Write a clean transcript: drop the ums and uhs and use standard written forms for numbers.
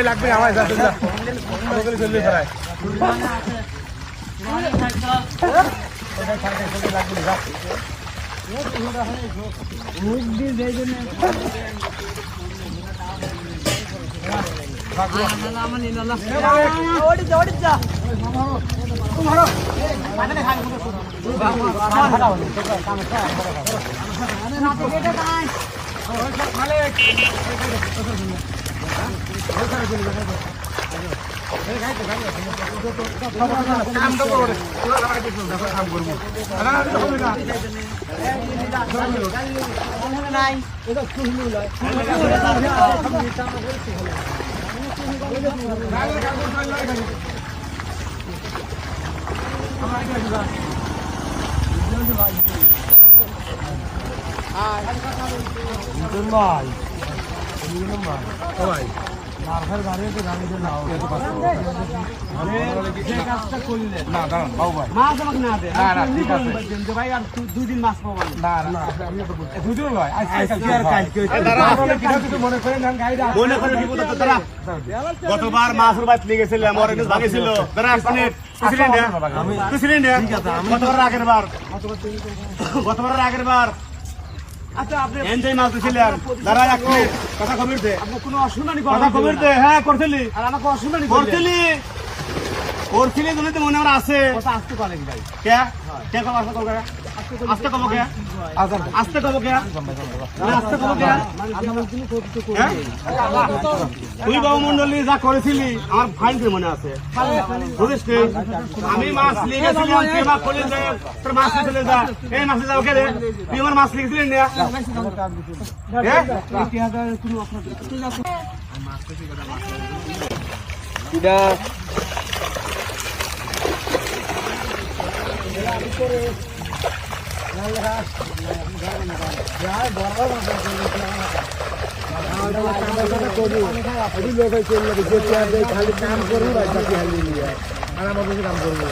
লাগবে আমার গতবার মাছের বাদ লেগে গেছিল ভাঙেছিল গতবার আগের বার আচ্ছা আপনি এনজয় মাছ দিছিলেন দাঁড়া এক মিনিট কথা খবর দে আপনি কোনো অসুবিধা নেই কথা খবর দে হ্যাঁ করছিলি আর আমাকে অসুবিধা নেই করছিলি যদি মনে আমার আছে কথা আসতে পারেন ভাই কে কে কম আসতে কম আসতে কম কে আসতে কম কে আসতে কম কে তুই বাবু মন্ডলী যা করেছিলি আমার ফাইন করে মনে আছে বুঝিস আমি মাছ নিয়ে গেছিলাম তুই মাছ করলি তোর মাছ নিয়ে চলে যা এই মাছ যাও কে রে তুই আমার মাছ লিখেছিলি না খালি কাম করবো আর আমার কাছে কাম করবো